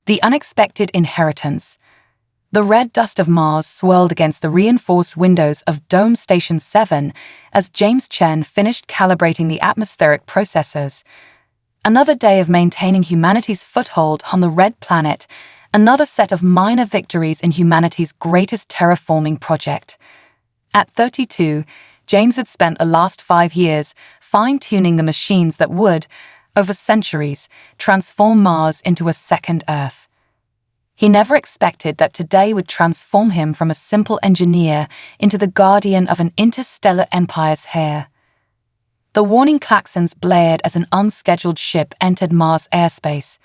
The unexpected inheritance. The red dust of Mars swirled against the reinforced windows of Dome Station 7 as James Chen finished calibrating the atmospheric processors. Another day of maintaining humanity's foothold on the red planet, another set of minor victories in humanity's greatest terraforming project. At 32, James had spent the last 5 years fine-tuning the machines that would, over centuries, transform Mars into a second Earth. He never expected that today would transform him from a simple engineer into the guardian of an interstellar empire's heir. The warning klaxons blared as an unscheduled ship entered Mars airspace.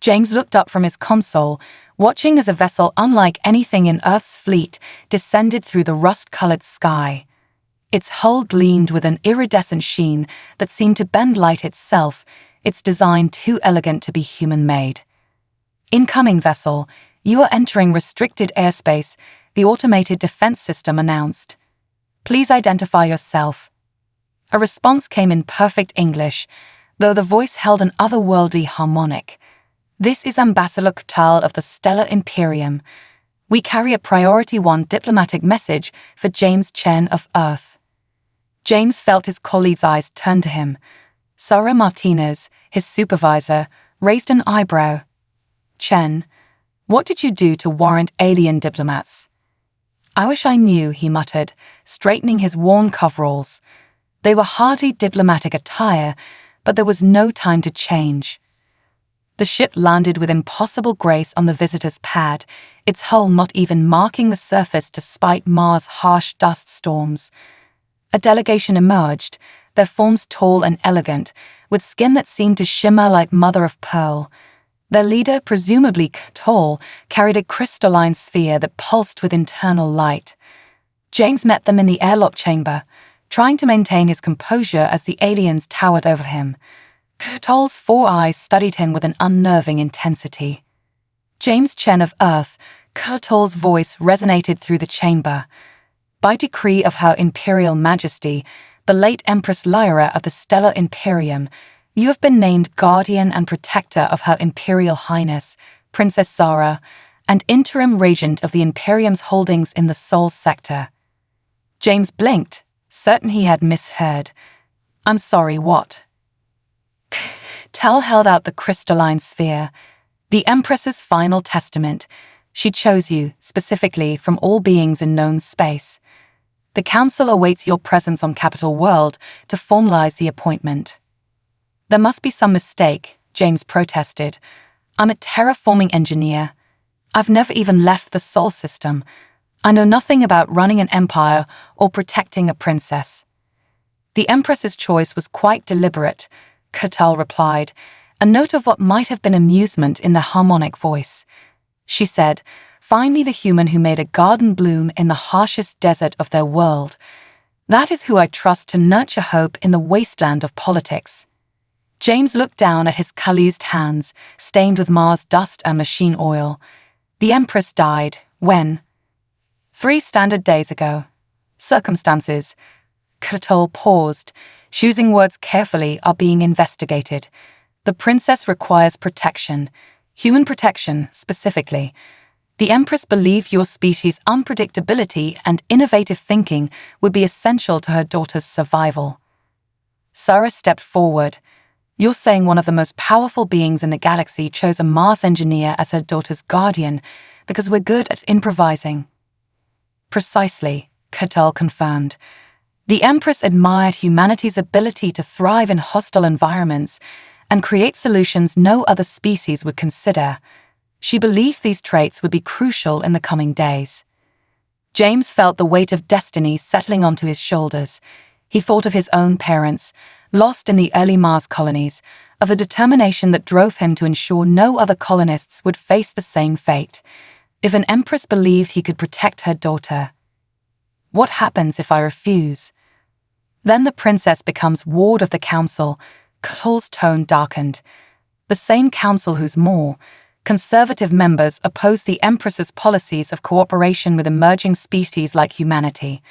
James looked up from his console, watching as a vessel unlike anything in Earth's fleet descended through the rust-colored sky. Its hull gleamed with an iridescent sheen that seemed to bend light itself, its design too elegant to be human-made. "Incoming vessel, you are entering restricted airspace," the automated defense system announced. "Please identify yourself." A response came in perfect English, though the voice held an otherworldly harmonic. "This is Ambassador Ktal of the Stellar Imperium. We carry a Priority 1 diplomatic message for James Chen of Earth." James felt his colleague's eyes turn to him. Sarah Martinez, his supervisor, raised an eyebrow. "Chen, what did you do to warrant alien diplomats?" "I wish I knew," he muttered, straightening his worn coveralls. They were hardly diplomatic attire, but there was no time to change. The ship landed with impossible grace on the visitor's pad, its hull not even marking the surface despite Mars' harsh dust storms. A delegation emerged, their forms tall and elegant, with skin that seemed to shimmer like mother of pearl. Their leader, presumably tall, carried a crystalline sphere that pulsed with internal light. James met them in the airlock chamber, trying to maintain his composure as the aliens towered over him. Ktal's 4 eyes studied him with an unnerving intensity. "James Chen of Earth," Ktal's voice resonated through the chamber. "By decree of Her Imperial Majesty, the late Empress Lyra of the Stellar Imperium, you have been named Guardian and Protector of Her Imperial Highness, Princess Zara, and Interim Regent of the Imperium's holdings in the Sol Sector." James blinked, certain he had misheard. "I'm sorry, what?" Ktal held out the crystalline sphere. "The Empress's final testament. She chose you, specifically, from all beings in known space. The Council awaits your presence on Capital World to formalize the appointment." "There must be some mistake," James protested. "I'm a terraforming engineer. I've never even left the Sol system. I know nothing about running an empire or protecting a princess." "The Empress's choice was quite deliberate," Ktal replied, a note of what might have been amusement in the harmonic voice. She said, "Find me the human who made a garden bloom in the harshest desert of their world. That is who I trust to nurture hope in the wasteland of politics." James looked down at his calloused hands, stained with Mars dust and machine oil. "The Empress died, when?" 3 standard days ago. "Circumstances." Ktal paused. "Choosing words carefully are being investigated. The princess requires protection. Human protection, specifically. The Empress believed your species' unpredictability and innovative thinking would be essential to her daughter's survival." Sarah stepped forward. "You're saying one of the most powerful beings in the galaxy chose a Mars engineer as her daughter's guardian because we're good at improvising?" "Precisely," Ktal confirmed. "The Empress admired humanity's ability to thrive in hostile environments and create solutions no other species would consider. She believed these traits would be crucial in the coming days." James felt the weight of destiny settling onto his shoulders. He thought of his own parents, lost in the early Mars colonies, of a determination that drove him to ensure no other colonists would face the same fate. If an empress believed he could protect her daughter, what happens if I refuse? Then the princess becomes ward of the council. Ktal's tone darkened. The same council whose more conservative members oppose the empress's policies of cooperation with emerging species like humanity.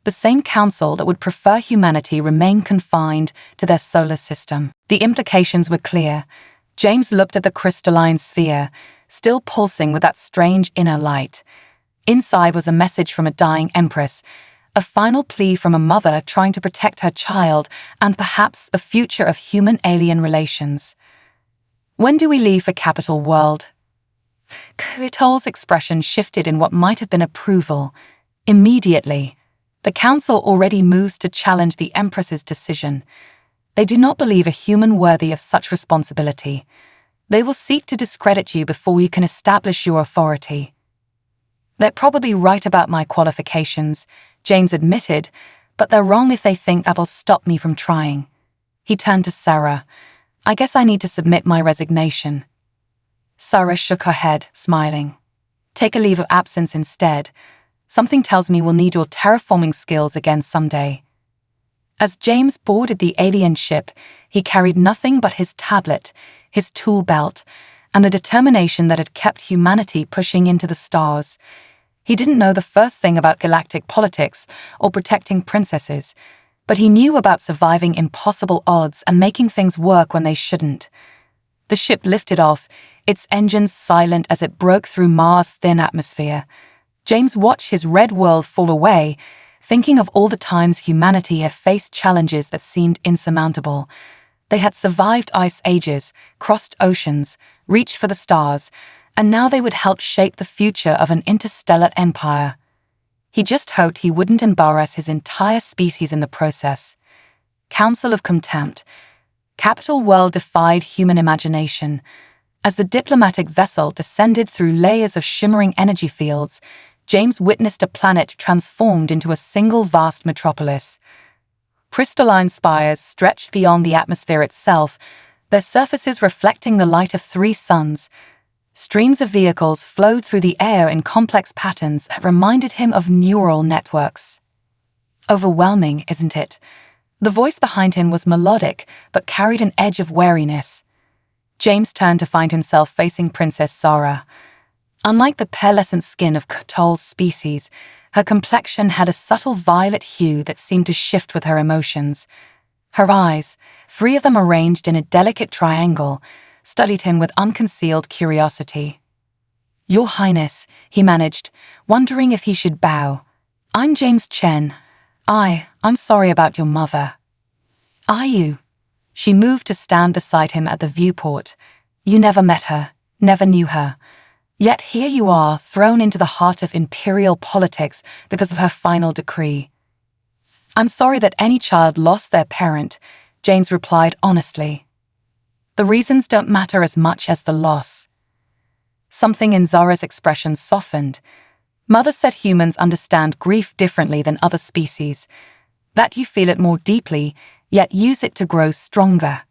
The same council that would prefer humanity remain confined to their solar system. The implications were clear. James looked at the crystalline sphere, still pulsing with that strange inner light. Inside was a message from a dying empress, a final plea from a mother trying to protect her child, and perhaps the future of human-alien relations. "When do we leave for Capital World?" Critol's expression shifted in what might have been approval. Immediately. The council already moves to challenge the Empress's decision. They do not believe a human worthy of such responsibility. They will seek to discredit you before you can establish your authority. "They're probably right about my qualifications," James admitted, "but they're wrong if they think that'll stop me from trying." He turned to Sarah. "I guess I need to submit my resignation." Sarah shook her head, smiling. "Take a leave of absence instead. Something tells me we'll need your terraforming skills again someday." As James boarded the alien ship, he carried nothing but his tablet, his tool belt, and the determination that had kept humanity pushing into the stars. He didn't know the first thing about galactic politics or protecting princesses, but he knew about surviving impossible odds and making things work when they shouldn't. The ship lifted off, its engines silent as it broke through Mars' thin atmosphere. James watched his red world fall away, thinking of all the times humanity had faced challenges that seemed insurmountable. They had survived ice ages, crossed oceans, reached for the stars, and now they would help shape the future of an interstellar empire. He just hoped he wouldn't embarrass his entire species in the process. Council of Contempt. Capital World defied human imagination. As the diplomatic vessel descended through layers of shimmering energy fields, James witnessed a planet transformed into a single vast metropolis. Crystalline spires stretched beyond the atmosphere itself, their surfaces reflecting the light of 3 suns. Streams of vehicles flowed through the air in complex patterns that reminded him of neural networks. Overwhelming, isn't it? The voice behind him was melodic, but carried an edge of wariness. James turned to find himself facing Princess Zara. Unlike the pearlescent skin of Cthulhu's species, her complexion had a subtle violet hue that seemed to shift with her emotions. Her eyes, 3 of them arranged in a delicate triangle, studied him with unconcealed curiosity. "Your Highness," he managed, wondering if he should bow. "I'm James Chen. I'm sorry about your mother." "Are you?" She moved to stand beside him at the viewport. "You never met her, never knew her. Yet here you are, thrown into the heart of imperial politics because of her final decree." "I'm sorry that any child lost their parent," James replied honestly. "The reasons don't matter as much as the loss." Something in Zara's expression softened. "Mother said humans understand grief differently than other species, that you feel it more deeply, yet use it to grow stronger."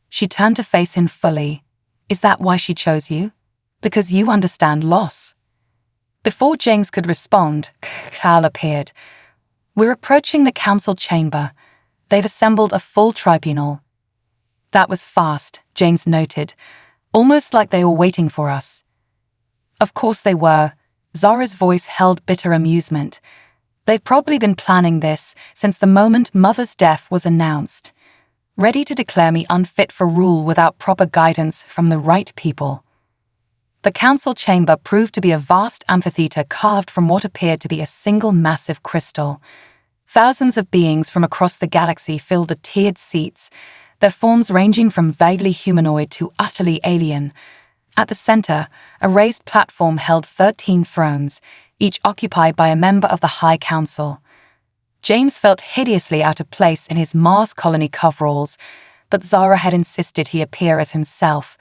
She turned to face him fully. "Is that why she chose you? Because you understand loss?" Before James could respond, Cal appeared. "We're approaching the council chamber. They've assembled a full tribunal." "That was fast," James noted, "almost like they were waiting for us." "Of course they were." Zara's voice held bitter amusement. "They've probably been planning this since the moment Mother's death was announced. Ready to declare me unfit for rule without proper guidance from the right people." The council chamber proved to be a vast amphitheater carved from what appeared to be a single massive crystal. Thousands of beings from across the galaxy filled the tiered seats, their forms ranging from vaguely humanoid to utterly alien. At the center, a raised platform held 13 thrones, each occupied by a member of the High Council. James felt hideously out of place in his Mars colony coveralls, but Zara had insisted he appear as himself.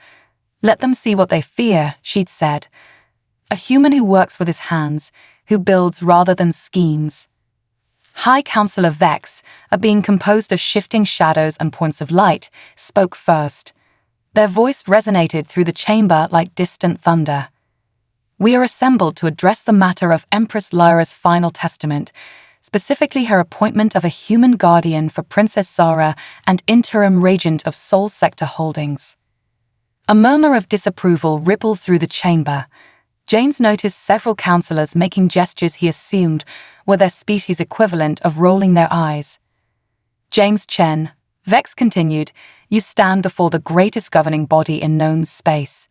"Let them see what they fear," she'd said. "A human who works with his hands, who builds rather than schemes." High Councillor Vex, a being composed of shifting shadows and points of light, spoke first. Their voice resonated through the chamber like distant thunder. "We are assembled to address the matter of Empress Lyra's final testament, specifically her appointment of a human guardian for Princess Zara and interim regent of Sol Sector Holdings." A murmur of disapproval rippled through the chamber. James noticed several councillors making gestures he assumed were their species equivalent of rolling their eyes. "James Chen," Vex continued, "you stand before the greatest governing body in known space.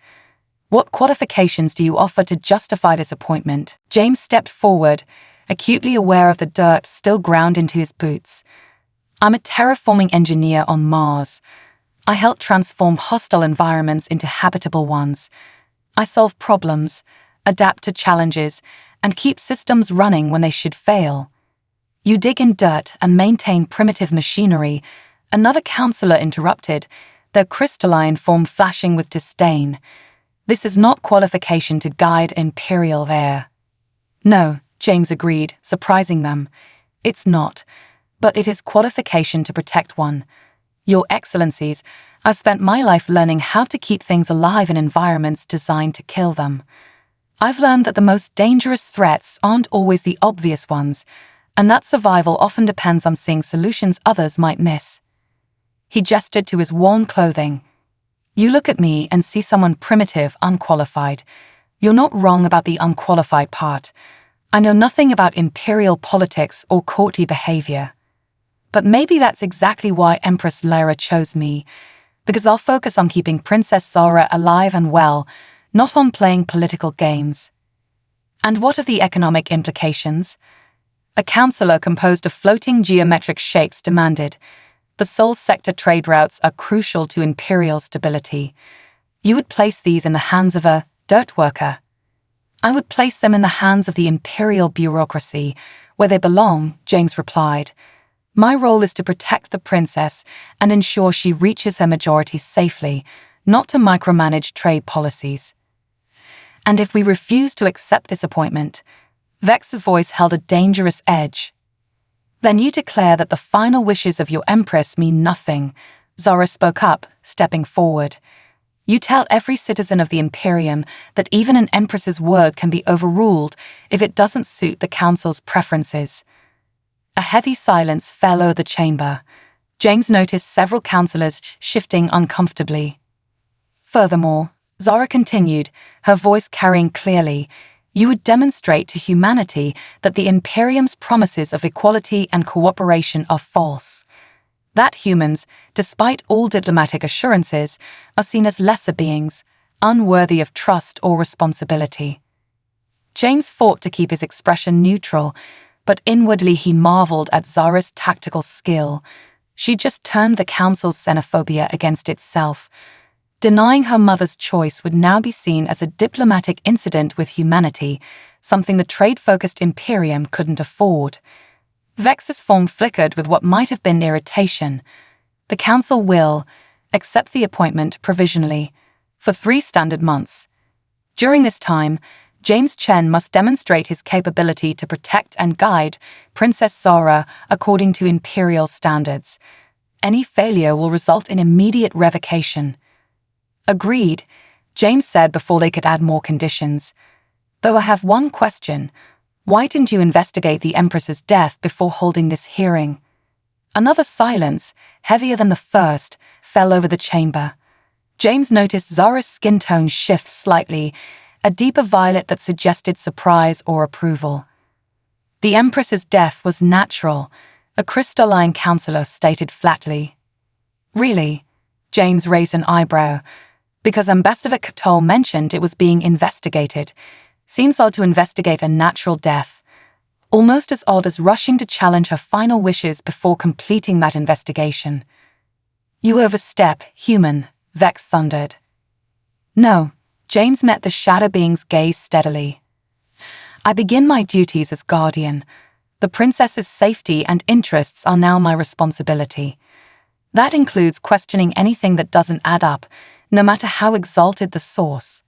What qualifications do you offer to justify this appointment? James stepped forward, acutely aware of the dirt still ground into his boots. I'm a terraforming engineer on Mars. I help transform hostile environments into habitable ones. I solve problems, adapt to challenges, and keep systems running when they should fail. You dig in dirt and maintain primitive machinery, another counselor interrupted, their crystalline form flashing with disdain. This is not qualification to guide Imperial air. No, James agreed, surprising them. It's not, but it is qualification to protect one. Your Excellencies, I've spent my life learning how to keep things alive in environments designed to kill them. I've learned that the most dangerous threats aren't always the obvious ones, and that survival often depends on seeing solutions others might miss. He gestured to his worn clothing. You look at me and see someone primitive, unqualified. You're not wrong about the unqualified part. I know nothing about imperial politics or courtly behavior. But maybe that's exactly why Empress Lyra chose me, because I'll focus on keeping Princess Zara alive and well, not on playing political games. And what are the economic implications? A counselor composed of floating geometric shapes demanded. The Sol sector trade routes are crucial to imperial stability. You would place these in the hands of a dirt worker. I would place them in the hands of the imperial bureaucracy, where they belong, James replied. My role is to protect the princess and ensure she reaches her majority safely, not to micromanage trade policies. And if we refuse to accept this appointment, Vex's voice held a dangerous edge. Then you declare that the final wishes of your empress mean nothing, Zara spoke up, stepping forward. You tell every citizen of the Imperium that even an empress's word can be overruled if it doesn't suit the council's preferences. A heavy silence fell over the chamber. James noticed several councillors shifting uncomfortably. Furthermore, Zara continued, her voice carrying clearly, you would demonstrate to humanity that the Imperium's promises of equality and cooperation are false. That humans, despite all diplomatic assurances, are seen as lesser beings, unworthy of trust or responsibility. James fought to keep his expression neutral, but inwardly he marveled at Zara's tactical skill. She just turned the council's xenophobia against itself. Denying her mother's choice would now be seen as a diplomatic incident with humanity, something the trade-focused Imperium couldn't afford. Vex's form flickered with what might have been irritation. The council will accept the appointment provisionally for 3 standard months. During this time, James Chen must demonstrate his capability to protect and guide Princess Zara according to imperial standards. Any failure will result in immediate revocation. Agreed, James said before they could add more conditions. Though I have one question. Why didn't you investigate the Empress's death before holding this hearing? Another silence, heavier than the first, fell over the chamber. James noticed Zara's skin tone shift slightly, a deeper violet that suggested surprise or approval. The Empress's death was natural, a crystalline counselor stated flatly. Really? James raised an eyebrow. Because Ambassador Cattol mentioned it was being investigated. Seems odd to investigate a natural death. Almost as odd as rushing to challenge her final wishes before completing that investigation. You overstep, human, Vex thundered. No, James met the shadow being's gaze steadily. I begin my duties as guardian. The princess's safety and interests are now my responsibility. That includes questioning anything that doesn't add up, no matter how exalted the source.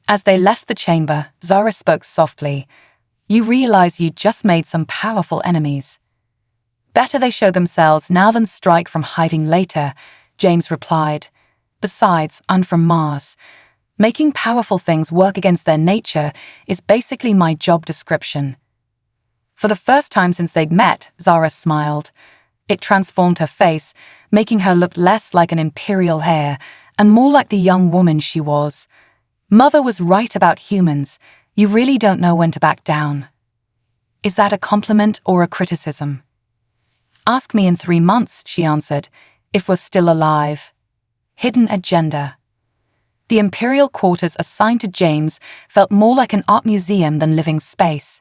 As they left the chamber, Zara spoke softly. You realize you just made some powerful enemies. Better they show themselves now than strike from hiding later, James replied. Besides, I'm from Mars. Making powerful things work against their nature is basically my job description. For the first time since they'd met, Zara smiled. It transformed her face, making her look less like an imperial heir and more like the young woman she was. Mother was right about humans. You really don't know when to back down. Is that a compliment or a criticism? Ask me in 3 months, she answered, if we're still alive. Hidden agenda. The Imperial quarters assigned to James felt more like an art museum than living space.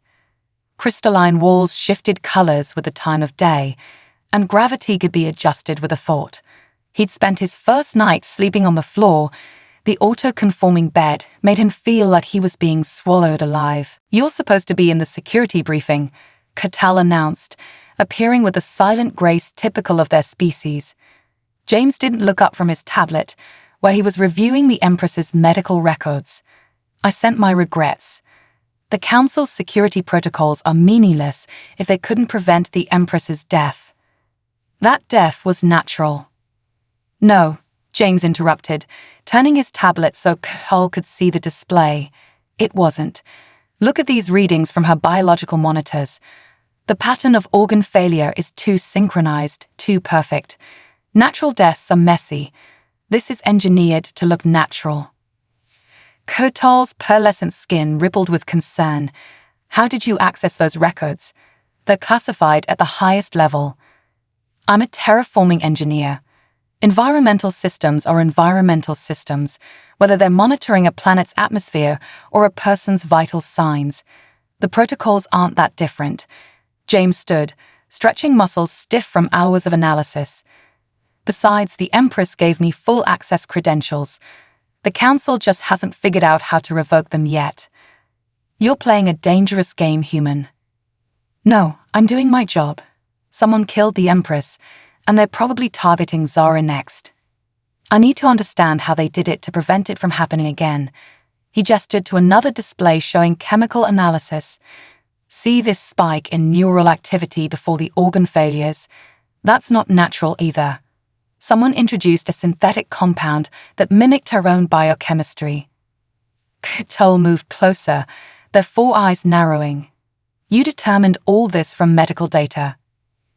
Crystalline walls shifted colors with the time of day, and gravity could be adjusted with a thought. He'd spent his first night sleeping on the floor. The auto-conforming bed made him feel like he was being swallowed alive. "You're supposed to be in the security briefing," Catal announced, appearing with the silent grace typical of their species. James didn't look up from his tablet, where he was reviewing the Empress's medical records. "I sent my regrets. The Council's security protocols are meaningless if they couldn't prevent the Empress's death." "That death was natural." "No," James interrupted, turning his tablet so Catal could see the display. "It wasn't. Look at these readings from her biological monitors. The pattern of organ failure is too synchronized, too perfect. Natural deaths are messy. This is engineered to look natural." Catal's pearlescent skin rippled with concern. "How did you access those records? They're classified at the highest level." "I'm a terraforming engineer. Environmental systems are environmental systems, whether they're monitoring a planet's atmosphere or a person's vital signs. The protocols aren't that different." James stood, stretching muscles stiff from hours of analysis. "Besides, the Empress gave me full access credentials. The Council just hasn't figured out how to revoke them yet." "You're playing a dangerous game, human." "No, I'm doing my job. Someone killed the Empress, and they're probably targeting Zara next. I need to understand how they did it to prevent it from happening again." He gestured to another display showing chemical analysis. "See this spike in neural activity before the organ failures? That's not natural either. Someone introduced a synthetic compound that mimicked her own biochemistry." Catal moved closer, their four eyes narrowing. "You determined all this from medical data.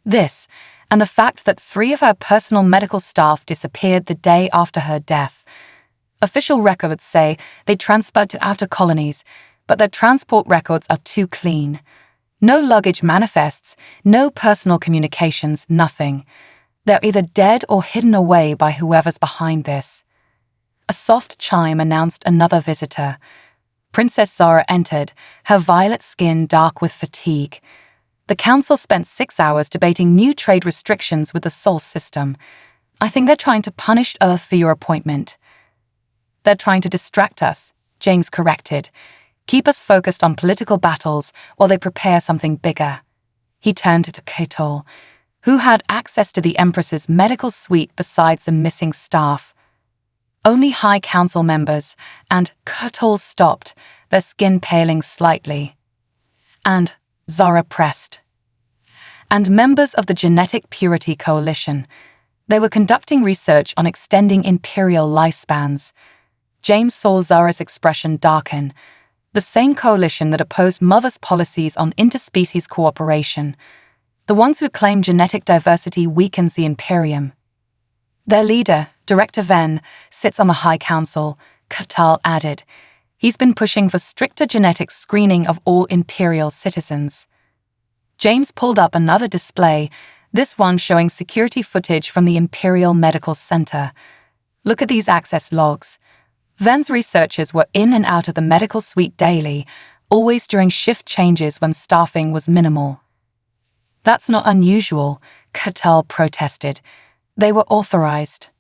This, and the fact that 3 of her personal medical staff disappeared the day after her death. Official records say they transferred to outer colonies, but their transport records are too clean. No luggage manifests, no personal communications, nothing. They're either dead or hidden away by whoever's behind this." A soft chime announced another visitor. Princess Zara entered, her violet skin dark with fatigue. "The Council spent 6 hours debating new trade restrictions with the Sol system. I think they're trying to punish Earth for your appointment." "They're trying to distract us," James corrected. "Keep us focused on political battles while they prepare something bigger." He turned to Catal, who had access to the Empress's medical suite besides the missing staff. "Only High Council members," and Catal stopped, their skin paling slightly. "And," Zara pressed, "and members of the Genetic Purity Coalition. They were conducting research on extending imperial lifespans." James saw Zara's expression darken. "The same coalition that opposed Mother's policies on interspecies cooperation. The ones who claim genetic diversity weakens the Imperium." "Their leader, Director Venn, sits on the High Council," Catal added. "He's been pushing for stricter genetic screening of all Imperial citizens." James pulled up another display, this one showing security footage from the Imperial Medical Center. "Look at these access logs. Venn's researchers were in and out of the medical suite daily, always during shift changes when staffing was minimal." "That's not unusual," Catal protested. "They were authorized."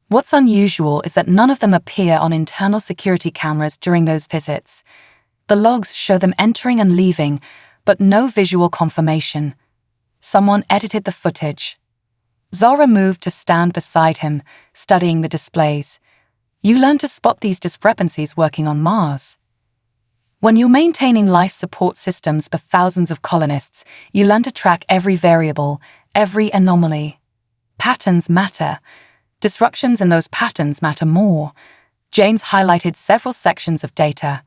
"What's unusual is that none of them appear on internal security cameras during those visits. The logs show them entering and leaving, but no visual confirmation. Someone edited the footage." Zara moved to stand beside him, studying the displays. "You learn to spot these discrepancies working on Mars. When you're maintaining life support systems for thousands of colonists, you learn to track every variable, every anomaly. Patterns matter. Disruptions in those patterns matter more." James highlighted several sections of data.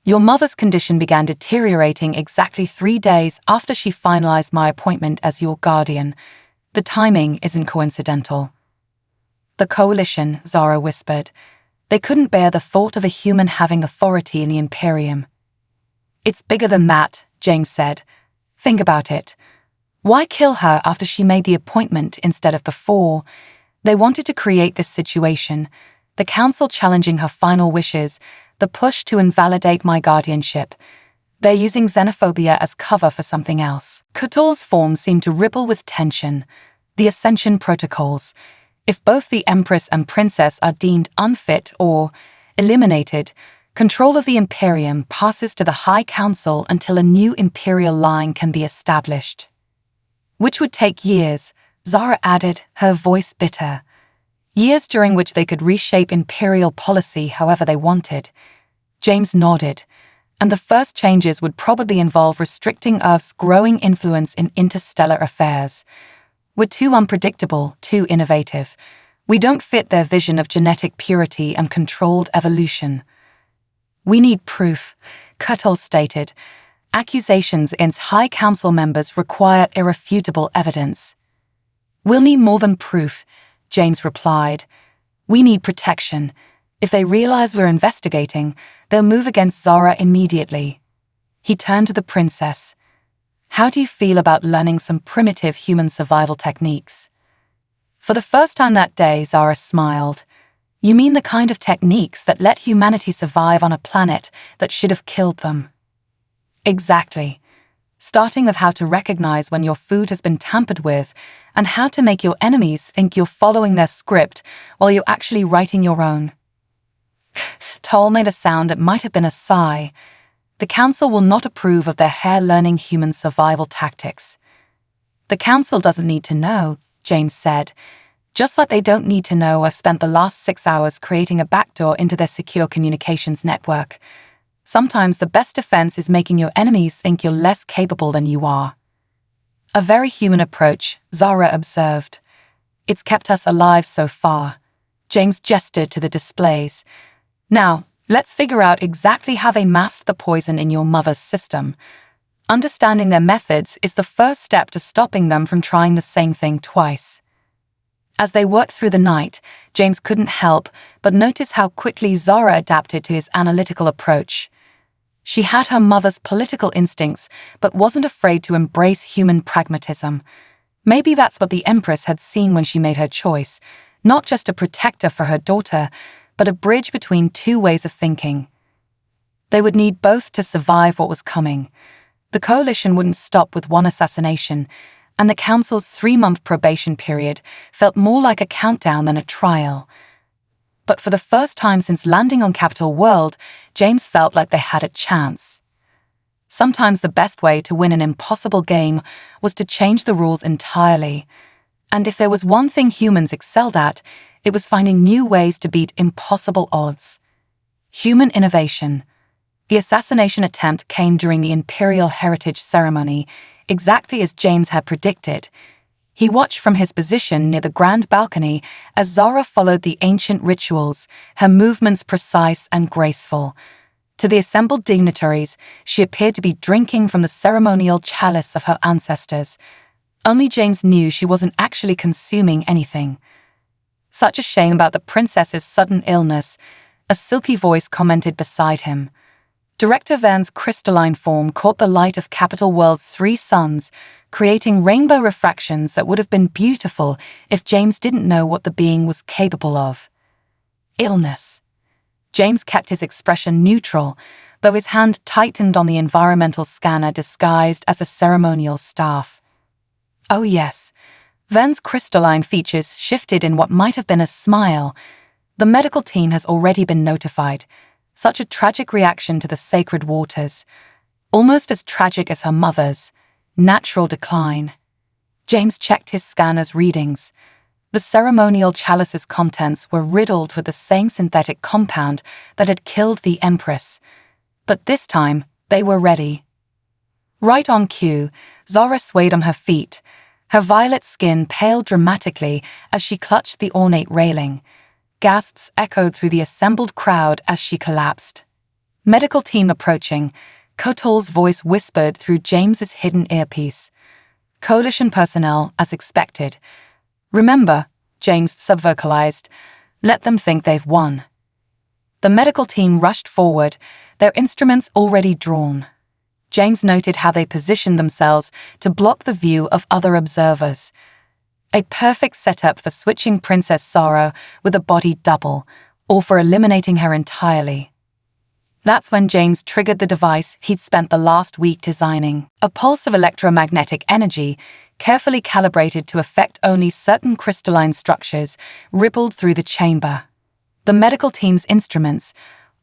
"Your mother's condition began deteriorating exactly 3 days after she finalized my appointment as your guardian. The timing isn't coincidental." "The Coalition," Zara whispered. "They couldn't bear the thought of a human having authority in the Imperium." "It's bigger than that," James said. "Think about it. Why kill her after she made the appointment instead of before? They wanted to create this situation, the council challenging her final wishes, the push to invalidate my guardianship. They're using xenophobia as cover for something else. Couture's form seemed to ripple with tension. The Ascension Protocols. If both the Empress and Princess are deemed unfit or eliminated, control of the Imperium passes to the High Council until a new Imperial line can be established. Which would take years, Zara added, her voice bitter. Years during which they could reshape Imperial policy however they wanted. James nodded, and the first changes would probably involve restricting Earth's growing influence in interstellar affairs. We're too unpredictable, too innovative. We don't fit their vision of genetic purity and controlled evolution. We need proof, Couture stated. Accusations against High Council members require irrefutable evidence. We'll need more than proof, James replied. We need protection. If they realize we're investigating, they'll move against Zara immediately. He turned to the princess. How do you feel about learning some primitive human survival techniques? For the first time that day, Zara smiled. You mean the kind of techniques that let humanity survive on a planet that should have killed them? Exactly. Starting with how to recognize when your food has been tampered with and how to make your enemies think you're following their script while you're actually writing your own. Toll made a sound that might have been a sigh. The council will not approve of their hair-learning human survival tactics. The council doesn't need to know, James said. Just like they don't need to know I've spent the last 6 hours creating a backdoor into their secure communications network. Sometimes the best defense is making your enemies think you're less capable than you are. A very human approach, Zara observed. It's kept us alive so far. James gestured to the displays. Now, let's figure out exactly how they masked the poison in your mother's system. Understanding their methods is the first step to stopping them from trying the same thing twice. As they worked through the night, James couldn't help but notice how quickly Zara adapted to his analytical approach. She had her mother's political instincts, but wasn't afraid to embrace human pragmatism. Maybe that's what the Empress had seen when she made her choice, not just a protector for her daughter, but a bridge between two ways of thinking. They would need both to survive what was coming. The coalition wouldn't stop with one assassination, and the council's 3-month probation period felt more like a countdown than a trial. But for the first time since landing on Capital World, James felt like they had a chance. Sometimes the best way to win an impossible game was to change the rules entirely. And if there was one thing humans excelled at, it was finding new ways to beat impossible odds. Human innovation. The assassination attempt came during the Imperial Heritage Ceremony, exactly as James had predicted. He watched from his position near the grand balcony as Zara followed the ancient rituals, her movements precise and graceful. To the assembled dignitaries, she appeared to be drinking from the ceremonial chalice of her ancestors. Only James knew she wasn't actually consuming anything. Such a shame about the princess's sudden illness, a silky voice commented beside him. Director Vern's crystalline form caught the light of Capital World's 3 suns, creating rainbow refractions that would have been beautiful if James didn't know what the being was capable of. Illness. James kept his expression neutral, though his hand tightened on the environmental scanner disguised as a ceremonial staff. Oh yes, Vern's crystalline features shifted in what might have been a smile. The medical team has already been notified. Such a tragic reaction to the sacred waters. Almost as tragic as her mother's. Natural decline. James checked his scanner's readings. The ceremonial chalice's contents were riddled with the same synthetic compound that had killed the Empress. But this time, they were ready. Right on cue, Zara swayed on her feet. Her violet skin paled dramatically as she clutched the ornate railing. Gasps echoed through the assembled crowd as she collapsed. Medical team approaching, Couture's voice whispered through James's hidden earpiece. Coalition personnel, as expected. Remember, James subvocalized, let them think they've won. The medical team rushed forward, their instruments already drawn. James noted how they positioned themselves to block the view of other observers. A perfect setup for switching Princess Zara with a body double, or for eliminating her entirely. That's when James triggered the device he'd spent the last week designing. A pulse of electromagnetic energy, carefully calibrated to affect only certain crystalline structures, rippled through the chamber. The medical team's instruments,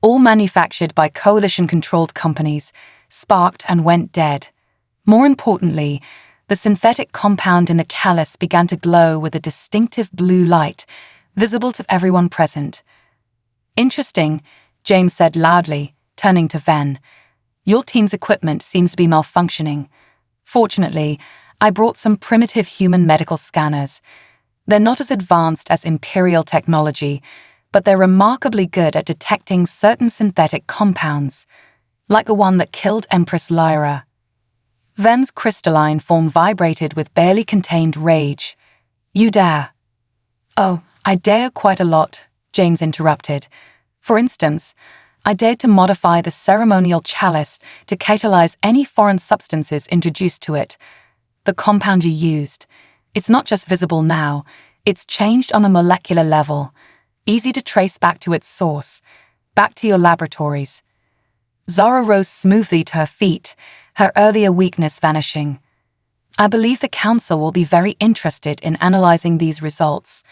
all manufactured by coalition-controlled companies, sparked and went dead. More importantly, the synthetic compound in the chalice began to glow with a distinctive blue light, visible to everyone present. "Interesting," James said loudly, turning to Ven. "Your team's equipment seems to be malfunctioning. Fortunately, I brought some primitive human medical scanners. They're not as advanced as Imperial technology, but they're remarkably good at detecting certain synthetic compounds, like the one that killed Empress Lyra." Ven's crystalline form vibrated with barely contained rage. "You dare?" "Oh, I dare quite a lot," James interrupted. "For instance, I dared to modify the ceremonial chalice to catalyze any foreign substances introduced to it. The compound you used, it's not just visible now, it's changed on a molecular level, easy to trace back to its source, back to your laboratories." Zara rose smoothly to her feet, her earlier weakness vanishing. "I believe the Council will be very interested in analyzing these results,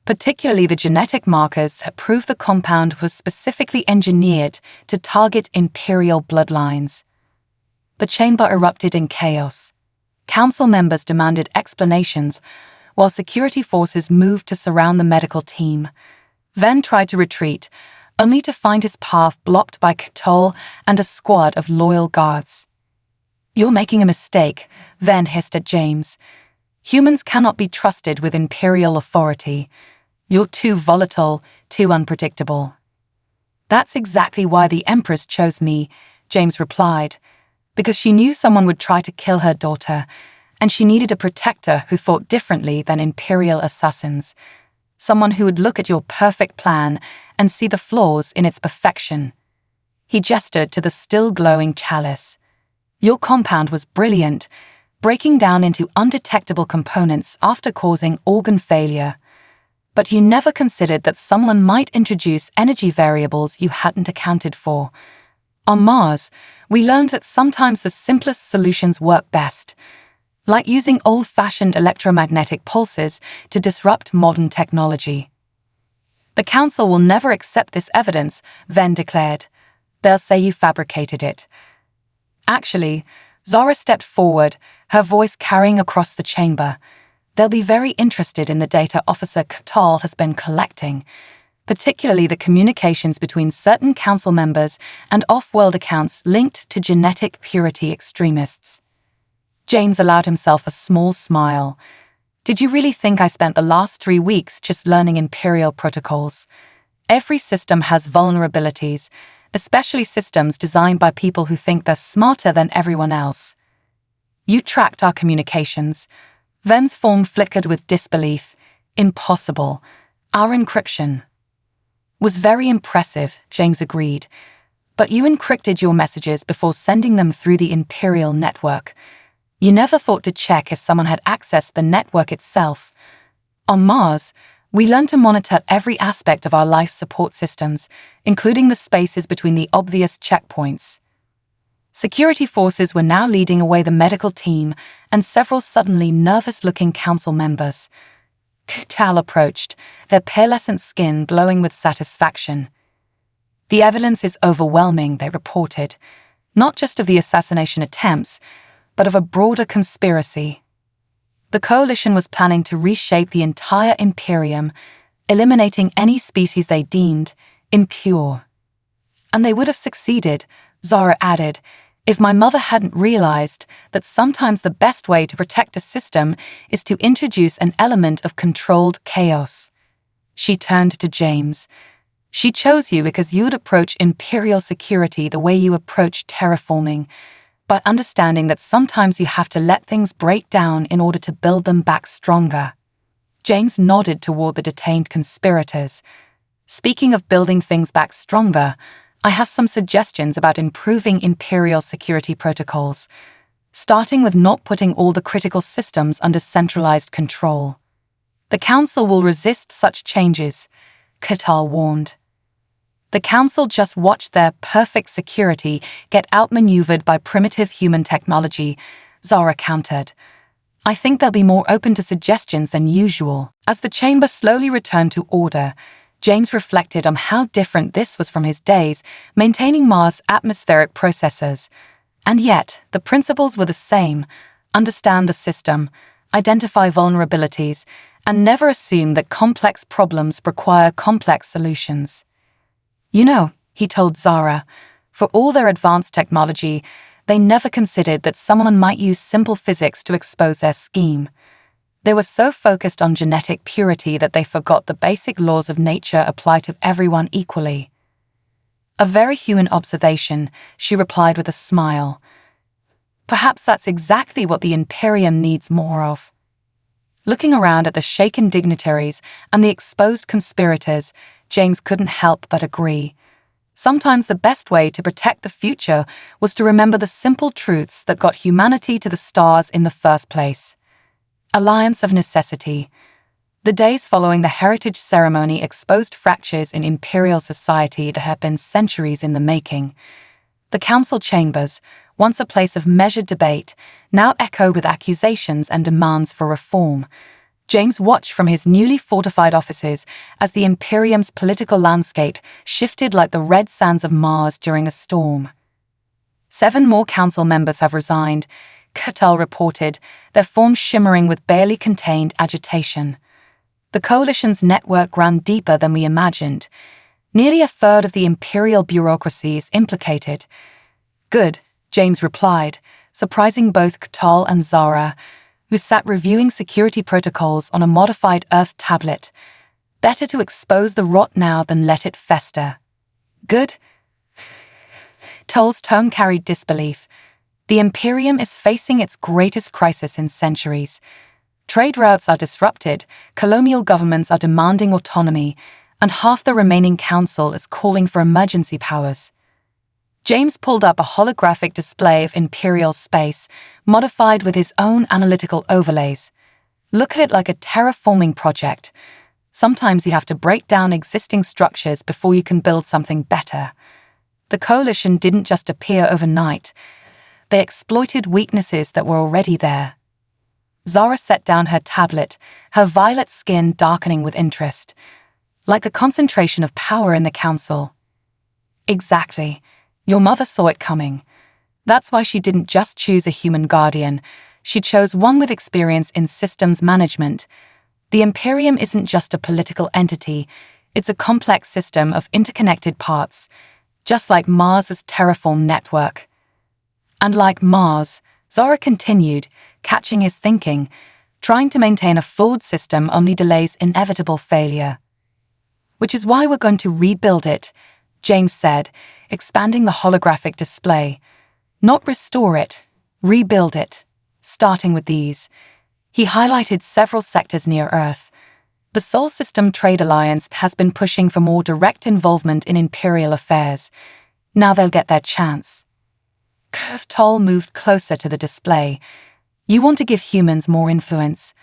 particularly the genetic markers that prove the compound was specifically engineered to target Imperial bloodlines." The chamber erupted in chaos. Council members demanded explanations, while security forces moved to surround the medical team. Ven tried to retreat, only to find his path blocked by Cthulhu and a squad of loyal guards. "You're making a mistake," Ven hissed at James. "Humans cannot be trusted with Imperial authority. You're too volatile, too unpredictable." "That's exactly why the Empress chose me," James replied, "because she knew someone would try to kill her daughter, and she needed a protector who thought differently than Imperial assassins. Someone who would look at your perfect plan and see the flaws in its perfection." He gestured to the still glowing chalice. "Your compound was brilliant, breaking down into undetectable components after causing organ failure. But you never considered that someone might introduce energy variables you hadn't accounted for. On Mars, we learned that sometimes the simplest solutions work best, like using old-fashioned electromagnetic pulses to disrupt modern technology." "The Council will never accept this evidence," Ven declared. "They'll say you fabricated it." Actually, Zara stepped forward, her voice carrying across the chamber. "They'll be very interested in the data Officer Cthulhu has been collecting, particularly the communications between certain Council members and off-world accounts linked to genetic purity extremists." James allowed himself a small smile. "Did you really think I spent the last 3 weeks just learning Imperial protocols? Every system has vulnerabilities, especially systems designed by people who think they're smarter than everyone else." "You tracked our communications." Ven's form flickered with disbelief. "Impossible. Our encryption." "Was very impressive," James agreed. "But you encrypted your messages before sending them through the Imperial network. You never thought to check if someone had accessed the network itself. On Mars, we learned to monitor every aspect of our life support systems, including the spaces between the obvious checkpoints." Security forces were now leading away the medical team and several suddenly nervous-looking Council members. Cthulhu approached, their pearlescent skin glowing with satisfaction. "The evidence is overwhelming," they reported, "not just of the assassination attempts, but of a broader conspiracy. The coalition was planning to reshape the entire Imperium, eliminating any species they deemed impure. And they would have succeeded," Zara added, "if my mother hadn't realized that sometimes the best way to protect a system is to introduce an element of controlled chaos." She turned to James. "She chose you because you'd approach Imperial security the way you approach terraforming, by understanding that sometimes you have to let things break down in order to build them back stronger." James nodded toward the detained conspirators. "Speaking of building things back stronger, I have some suggestions about improving Imperial security protocols, starting with not putting all the critical systems under centralized control. The Council will resist such changes," Cthulhu warned. The council just watched their perfect security get outmaneuvered by primitive human technology, Zara countered. I think they'll be more open to suggestions than usual. As the chamber slowly returned to order, James reflected on how different this was from his days maintaining Mars' atmospheric processes. And yet, the principles were the same: understand the system, identify vulnerabilities, and never assume that complex problems require complex solutions. You know, he told Zara, for all their advanced technology, they never considered that someone might use simple physics to expose their scheme. They were so focused on genetic purity that they forgot the basic laws of nature apply to everyone equally. A very human observation, she replied with a smile. Perhaps that's exactly what the Imperium needs more of. Looking around at the shaken dignitaries and the exposed conspirators, James couldn't help but agree. Sometimes the best way to protect the future was to remember the simple truths that got humanity to the stars in the first place. Alliance of necessity. The days following the heritage ceremony exposed fractures in imperial society that had been centuries in the making. The council chambers, once a place of measured debate, now echoed with accusations and demands for reform. James watched from his newly fortified offices as the Imperium's political landscape shifted like the red sands of Mars during a storm. 7 more council members have resigned, Cattell reported, their forms shimmering with barely contained agitation. The coalition's network ran deeper than we imagined. Nearly a third of the imperial bureaucracy is implicated. Good, James replied, surprising both Cattell and Zara, who sat reviewing security protocols on a modified Earth tablet. Better to expose the rot now than let it fester. Good? Toll's tone carried disbelief. The Imperium is facing its greatest crisis in centuries. Trade routes are disrupted, colonial governments are demanding autonomy, and half the remaining council is calling for emergency powers. James pulled up a holographic display of Imperial space, modified with his own analytical overlays. Look at it like a terraforming project. Sometimes you have to break down existing structures before you can build something better. The coalition didn't just appear overnight. They exploited weaknesses that were already there. Zara set down her tablet, her violet skin darkening with interest. Like a concentration of power in the council. Exactly. Your mother saw it coming. That's why she didn't just choose a human guardian. She chose one with experience in systems management. The Imperium isn't just a political entity. It's a complex system of interconnected parts, just like Mars's terraform network. And like Mars, Zara continued, catching his thinking, trying to maintain a flawed system only delays inevitable failure. Which is why we're going to rebuild it, James said, expanding the holographic display. Not restore it, rebuild it, starting with these. He highlighted several sectors near Earth. The Sol System Trade Alliance has been pushing for more direct involvement in imperial affairs. Now they'll get their chance. Toll moved closer to the display. You want to give humans more influence.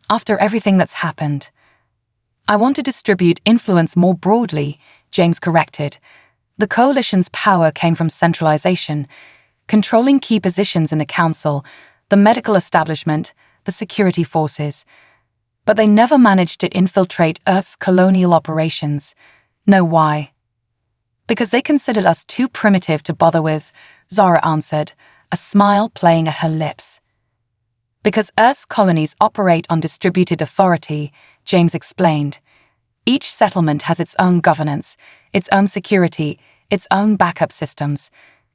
After everything that's happened. I want to distribute influence more broadly, James corrected. The coalition's power came from centralization, controlling key positions in the council, the medical establishment, the security forces. But they never managed to infiltrate Earth's colonial operations. Know why? Because they considered us too primitive to bother with, Zara answered, a smile playing at her lips. Because Earth's colonies operate on distributed authority, James explained. Each settlement has its own governance, its own security, its own backup systems.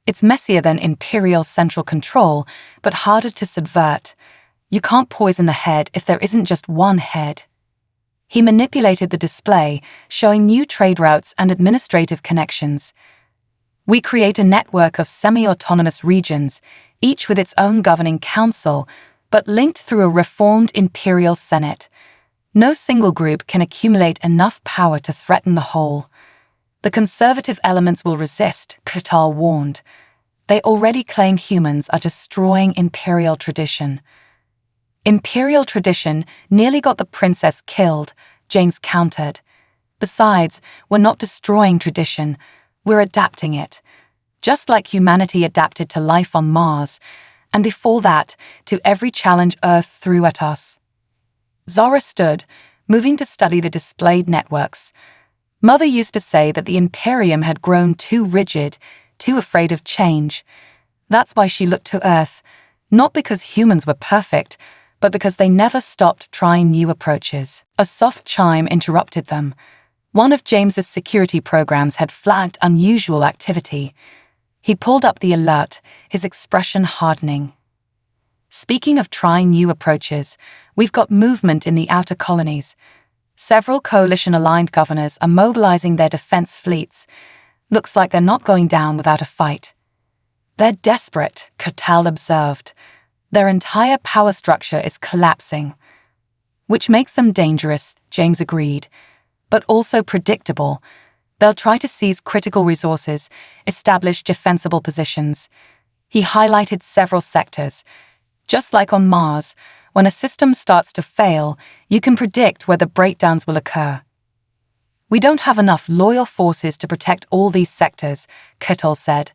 It's messier than imperial central control, but harder to subvert. You can't poison the head if there isn't just one head. He manipulated the display, showing new trade routes and administrative connections. We create a network of semi-autonomous regions, each with its own governing council, but linked through a reformed imperial senate. No single group can accumulate enough power to threaten the whole. The conservative elements will resist, Cattell warned. They already claim humans are destroying imperial tradition. Imperial tradition nearly got the princess killed, James countered. Besides, we're not destroying tradition, we're adapting it. Just like humanity adapted to life on Mars, and before that, to every challenge Earth threw at us. Zara stood, moving to study the displayed networks. Mother used to say that the Imperium had grown too rigid, too afraid of change. That's why she looked to Earth, not because humans were perfect, but because they never stopped trying new approaches. A soft chime interrupted them. One of James's security programs had flagged unusual activity. He pulled up the alert, his expression hardening. Speaking of trying new approaches, we've got movement in the outer colonies. Several coalition-aligned governors are mobilizing their defense fleets. Looks like they're not going down without a fight. They're desperate, Catal observed. Their entire power structure is collapsing. Which makes them dangerous, James agreed, but also predictable. They'll try to seize critical resources, establish defensible positions. He highlighted several sectors. Just like on Mars, when a system starts to fail, you can predict where the breakdowns will occur. We don't have enough loyal forces to protect all these sectors, Catal said.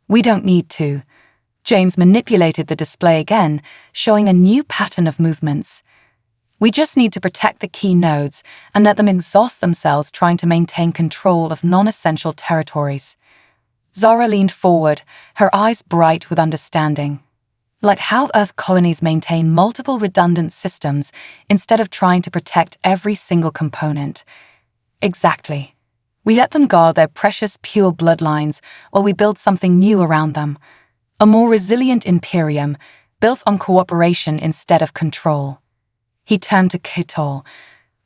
We don't need to. James manipulated the display again, showing a new pattern of movements. We just need to protect the key nodes and let them exhaust themselves trying to maintain control of non-essential territories. Zara leaned forward, her eyes bright with understanding. Like how Earth colonies maintain multiple redundant systems instead of trying to protect every single component. Exactly. We let them guard their precious pure bloodlines while we build something new around them. A more resilient Imperium, built on cooperation instead of control. He turned to Catal.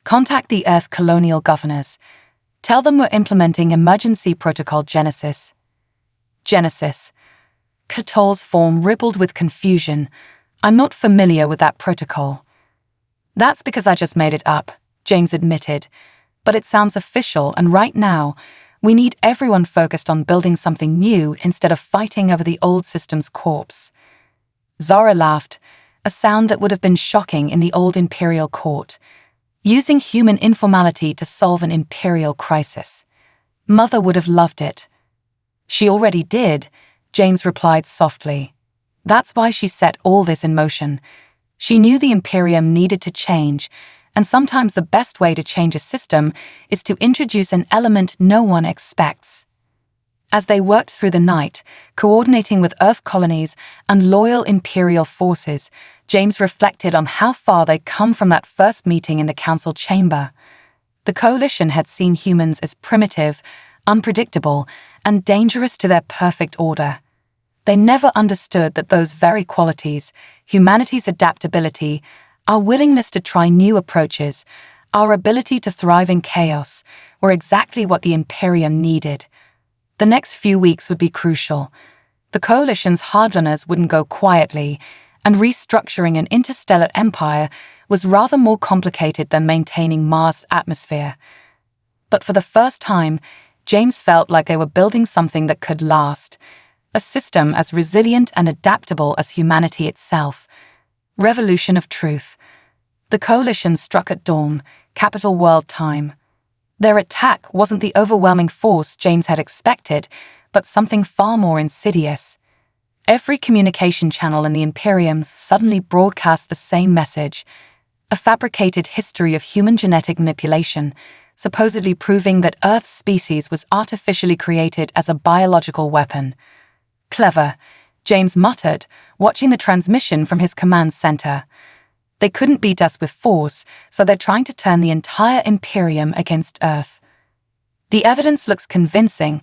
Contact the Earth colonial governors. Tell them we're implementing emergency protocol Genesis. Genesis. Catal's form rippled with confusion. I'm not familiar with that protocol. That's because I just made it up, James admitted. But it sounds official, and right now, we need everyone focused on building something new instead of fighting over the old system's corpse. Zara laughed, a sound that would have been shocking in the old imperial court. Using human informality to solve an imperial crisis. Mother would have loved it. She already did, James replied softly. That's why she set all this in motion. She knew the Imperium needed to change, and sometimes the best way to change a system is to introduce an element no one expects. As they worked through the night, coordinating with Earth colonies and loyal Imperial forces, James reflected on how far they'd come from that first meeting in the council chamber. The coalition had seen humans as primitive, unpredictable, and dangerous to their perfect order. They never understood that those very qualities, humanity's adaptability, our willingness to try new approaches, our ability to thrive in chaos, were exactly what the Imperium needed. The next few weeks would be crucial. The coalition's hardliners wouldn't go quietly, and restructuring an interstellar empire was rather more complicated than maintaining Mars' atmosphere. But for the first time, James felt like they were building something that could last, a system as resilient and adaptable as humanity itself. Revolution of truth. The coalition struck at dawn, capital world time. Their attack wasn't the overwhelming force James had expected, but something far more insidious. Every communication channel in the Imperium suddenly broadcast the same message, a fabricated history of human genetic manipulation, supposedly proving that Earth's species was artificially created as a biological weapon. Clever, James muttered, watching the transmission from his command center. They couldn't beat us with force, so they're trying to turn the entire Imperium against Earth. The evidence looks convincing,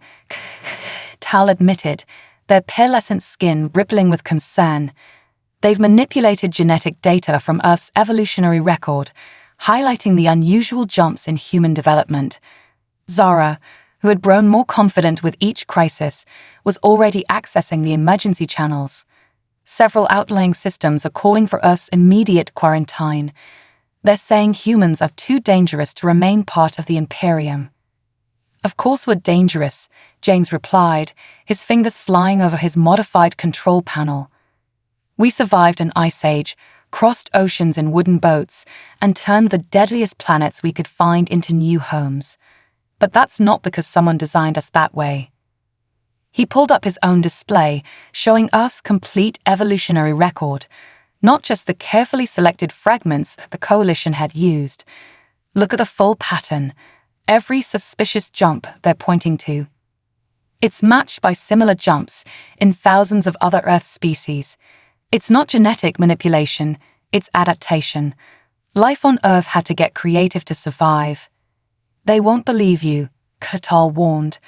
Tal admitted, their pearlescent skin rippling with concern. They've manipulated genetic data from Earth's evolutionary record, highlighting the unusual jumps in human development. Zara, who had grown more confident with each crisis, was already accessing the emergency channels. Several outlying systems are calling for Earth's immediate quarantine. They're saying humans are too dangerous to remain part of the Imperium. Of course we're dangerous, James replied, his fingers flying over his modified control panel. We survived an ice age, crossed oceans in wooden boats, and turned the deadliest planets we could find into new homes. But that's not because someone designed us that way. He pulled up his own display, showing Earth's complete evolutionary record, not just the carefully selected fragments the Coalition had used. Look at the full pattern, every suspicious jump they're pointing to. It's matched by similar jumps in thousands of other Earth species. It's not genetic manipulation, it's adaptation. Life on Earth had to get creative to survive. They won't believe you, Catal warned.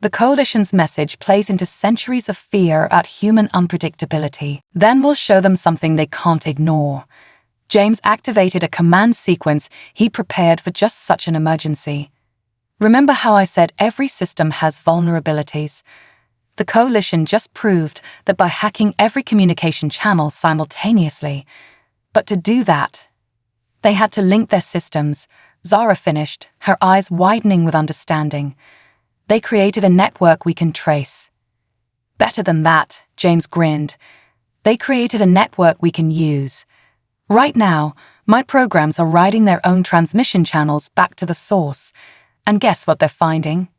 The Coalition's message plays into centuries of fear about human unpredictability. Then we'll show them something they can't ignore. James activated a command sequence he prepared for just such an emergency. Remember how I said every system has vulnerabilities? The Coalition just proved that by hacking every communication channel simultaneously. But to do that, they had to link their systems. Zara finished, her eyes widening with understanding. They created a network we can trace. Better than that, James grinned. They created a network we can use. Right now, my programs are riding their own transmission channels back to the source. And guess what they're finding?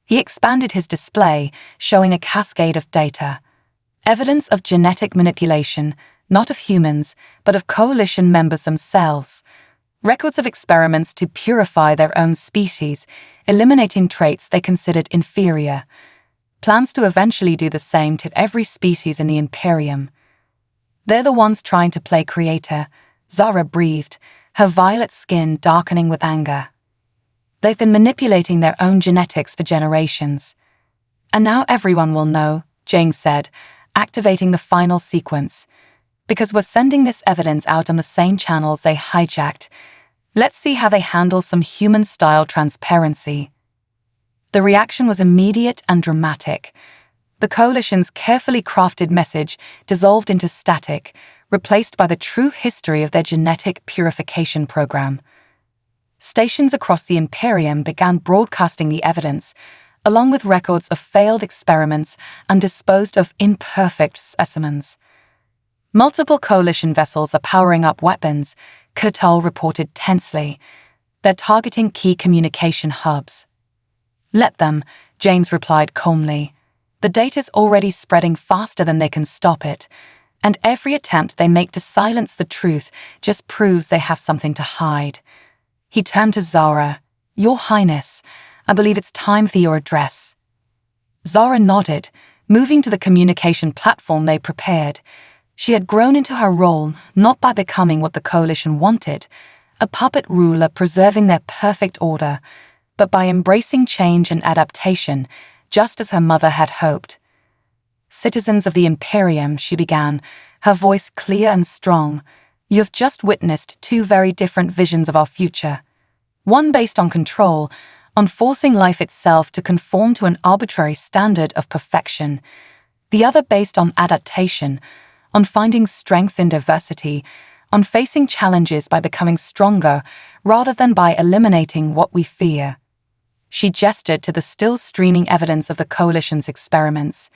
He expanded his display, showing a cascade of data. Evidence of genetic manipulation, not of humans, but of Coalition members themselves. Records of experiments to purify their own species, eliminating traits they considered inferior. Plans to eventually do the same to every species in the Imperium. They're the ones trying to play creator, Zara breathed, her violet skin darkening with anger. They've been manipulating their own genetics for generations. And now everyone will know, James said, activating the final sequence. Because we're sending this evidence out on the same channels they hijacked. Let's see how they handle some human-style transparency. The reaction was immediate and dramatic. The Coalition's carefully crafted message dissolved into static, replaced by the true history of their genetic purification program. Stations across the Imperium began broadcasting the evidence, along with records of failed experiments and disposed of imperfect specimens. Multiple Coalition vessels are powering up weapons, Catal reported tensely. They're targeting key communication hubs. Let them, James replied calmly. The data's already spreading faster than they can stop it, and every attempt they make to silence the truth just proves they have something to hide. He turned to Zara. Your Highness, I believe it's time for your address. Zara nodded, moving to the communication platform they prepared. She had grown into her role not by becoming what the Coalition wanted, a puppet ruler preserving their perfect order, but by embracing change and adaptation, just as her mother had hoped. Citizens of the Imperium, she began, her voice clear and strong, you have just witnessed two very different visions of our future. One based on control, on forcing life itself to conform to an arbitrary standard of perfection. The other based on adaptation, on finding strength in diversity, on facing challenges by becoming stronger rather than by eliminating what we fear. She gestured to the still streaming evidence of the Coalition's experiments.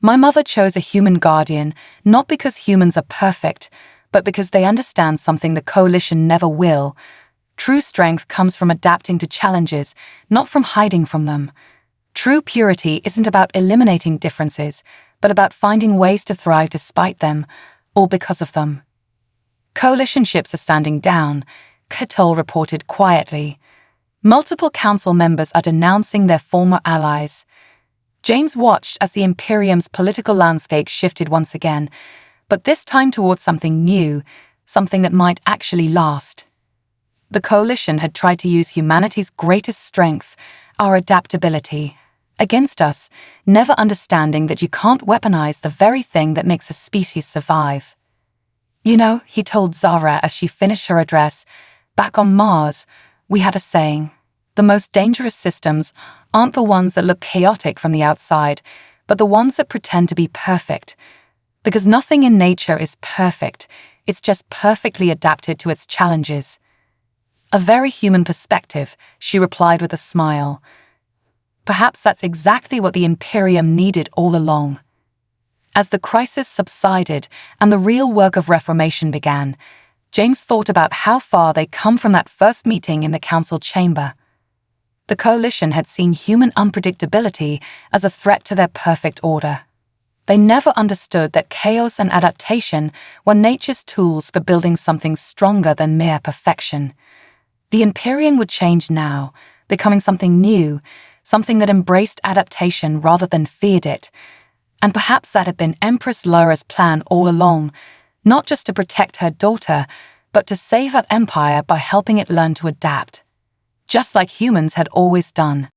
My mother chose a human guardian, not because humans are perfect, but because they understand something the Coalition never will. True strength comes from adapting to challenges, not from hiding from them. True purity isn't about eliminating differences, but about finding ways to thrive despite them, or because of them. Coalition ships are standing down, Catal reported quietly. Multiple council members are denouncing their former allies. James watched as the Imperium's political landscape shifted once again, but this time towards something new, something that might actually last. The Coalition had tried to use humanity's greatest strength, our adaptability, against us, never understanding that you can't weaponize the very thing that makes a species survive. You know, he told Zara as she finished her address, back on Mars, we had a saying, the most dangerous systems aren't the ones that look chaotic from the outside, but the ones that pretend to be perfect. Because nothing in nature is perfect, it's just perfectly adapted to its challenges. A very human perspective, she replied with a smile. Perhaps that's exactly what the Imperium needed all along. As the crisis subsided and the real work of reformation began, James thought about how far they'd come from that first meeting in the council chamber. The coalition had seen human unpredictability as a threat to their perfect order. They never understood that chaos and adaptation were nature's tools for building something stronger than mere perfection. The Empyrean would change now, becoming something new, something that embraced adaptation rather than feared it. And perhaps that had been Empress Laura's plan all along, not just to protect her daughter, but to save her empire by helping it learn to adapt, just like humans had always done.